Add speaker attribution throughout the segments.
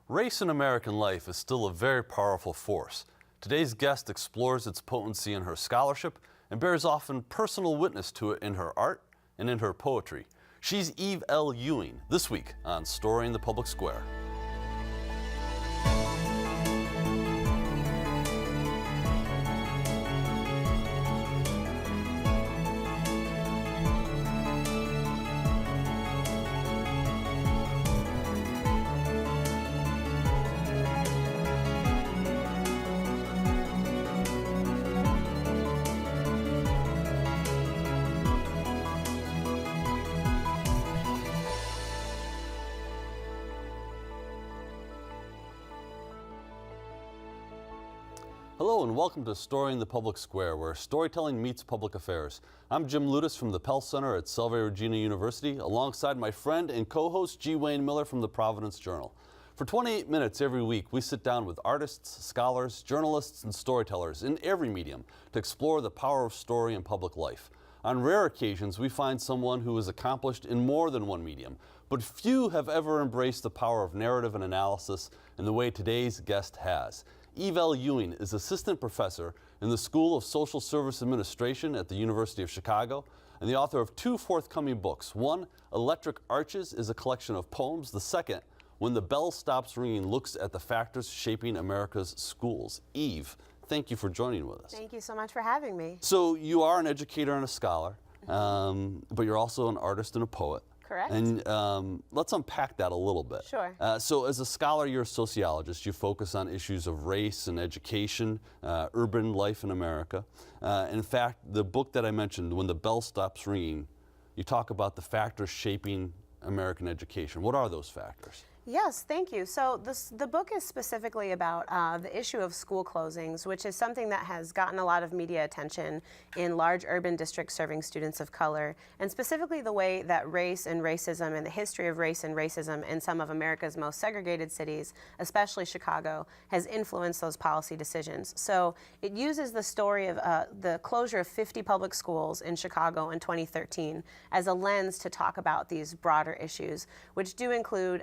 Speaker 1: Race in American life is still a very powerful force. Today's guest explores its potency in her scholarship and bears often personal witness to it in her art and in her poetry. She's Eve L. Ewing, this week on Story in the Public Square. Hello and welcome to Story in the Public Square, where storytelling meets public affairs. I'm Jim Ludis from the Pell Center at Salve Regina University, alongside my friend and co-host G. Wayne Miller from the Providence Journal. For 28 minutes every week, we sit down with artists, scholars, journalists, and storytellers in every medium to explore the power of story in public life. On rare occasions, we find someone who is accomplished in more than one medium, but few have ever embraced the power of narrative and analysis in the way today's guest has. Eve L. Ewing is assistant professor in the School of Social Service Administration at the University of Chicago and the author of two forthcoming books. One, Electric Arches, is a collection of poems. The second, When the Bell Stops Ringing, looks at the factors shaping America's schools. Eve, thank you for joining with us.
Speaker 2: Thank you so much for having me.
Speaker 1: So you are an educator and a scholar, but you're also an artist and a poet.
Speaker 2: Correct.
Speaker 1: And let's unpack that a little bit.
Speaker 2: Sure.
Speaker 1: So as a scholar, you're a sociologist. You focus on issues of race and education, urban life in America. In fact, the book that I mentioned, When the Bell Stops Ringing, you talk about the factors shaping American education. What are those factors?
Speaker 2: Yes, thank you. So the book is specifically about the issue of school closings, which is something that has gotten a lot of media attention in large urban districts serving students of color, and specifically the way that race and racism and the history of race and racism in some of America's most segregated cities, especially Chicago, has influenced those policy decisions. So it uses the story of the closure of 50 public schools in Chicago in 2013 as a lens to talk about these broader issues, which do include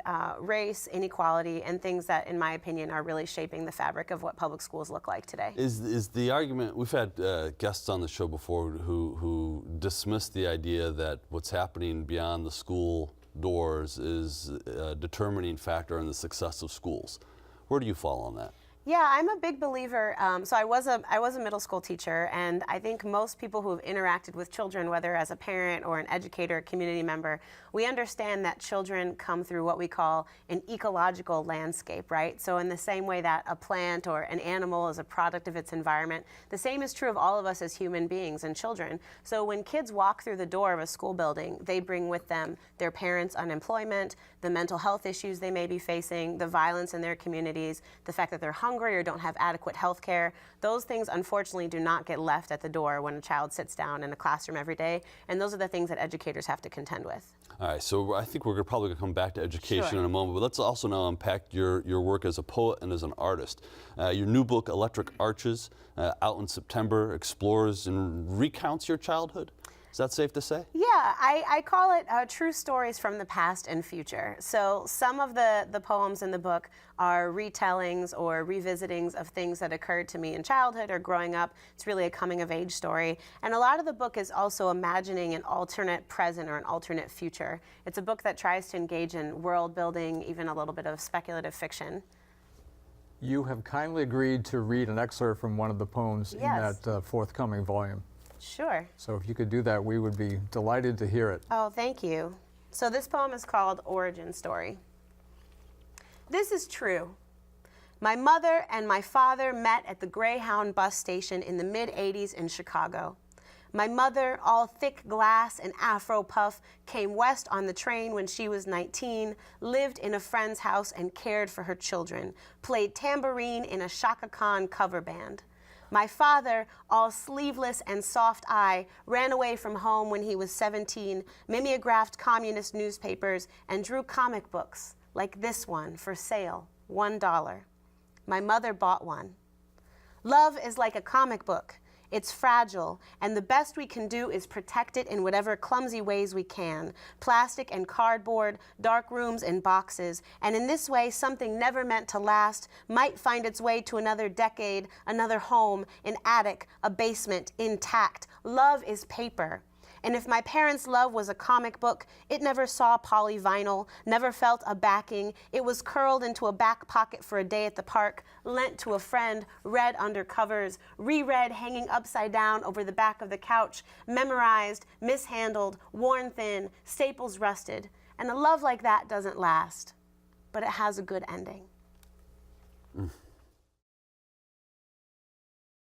Speaker 2: race, inequality, and things that, in my opinion, are really shaping the fabric of what public schools look like today.
Speaker 1: Is the argument, we've had guests on the show before who dismiss the idea that what's happening beyond the school doors is a determining factor in the success of schools. Where do you fall on that?
Speaker 2: Yeah, I'm a big believer. So I was a middle school teacher, and I think most people who have interacted with children, whether as a parent or an educator, community member, we understand that children come through what we call an ecological landscape, right? So in the same way that a plant or an animal is a product of its environment, the same is true of all of us as human beings and children. So when kids walk through the door of a school building, they bring with them their parents' unemployment, the mental health issues they may be facing, the violence in their communities, the fact that they're hungry or don't have adequate health care. Those things, unfortunately, do not get left at the door when a child sits down in a classroom every day, and those are the things that educators have to contend with.
Speaker 1: All right, so I think we're probably going to come back to education
Speaker 2: Sure.
Speaker 1: in a moment, but let's also now unpack your work as a poet and as an artist. Your new book, Electric Arches, out in September, explores and recounts your childhood. Is that safe to say?
Speaker 2: Yeah, I call it true stories from the past and future. So some of the poems in the book are retellings or revisitings of things that occurred to me in childhood or growing up. It's really a coming of age story. And a lot of the book is also imagining an alternate present or an alternate future. It's a book that tries to engage in world building, even a little bit of speculative fiction.
Speaker 3: You have kindly agreed to read an excerpt from one of the poems
Speaker 2: Yes.
Speaker 3: in that forthcoming volume.
Speaker 2: Sure.
Speaker 3: So if you could do that, we would be delighted to hear it.
Speaker 2: Oh, thank you. So this poem is called Origin Story. This is true. My mother and my father met at the Greyhound bus station in the mid-'80s in Chicago. My mother, all thick glass and afro puff, came west on the train when she was 19, lived in a friend's house and cared for her children, played tambourine in a Chaka Khan cover band. My father, all sleeveless and soft-eye, ran away from home when he was 17, mimeographed communist newspapers, and drew comic books, like this one, for sale, $1. My mother bought one. Love is like a comic book. It's fragile, and the best we can do is protect it in whatever clumsy ways we can. Plastic and cardboard, dark rooms and boxes, and in this way, something never meant to last might find its way to another decade, another home, an attic, a basement, intact. Love is paper. And if my parents' love was a comic book, it never saw polyvinyl, never felt a backing. It was curled into a back pocket for a day at the park, lent to a friend, read under covers, reread hanging upside down over the back of the couch, memorized, mishandled, worn thin, staples rusted. And a love like that doesn't last, but it has a good ending.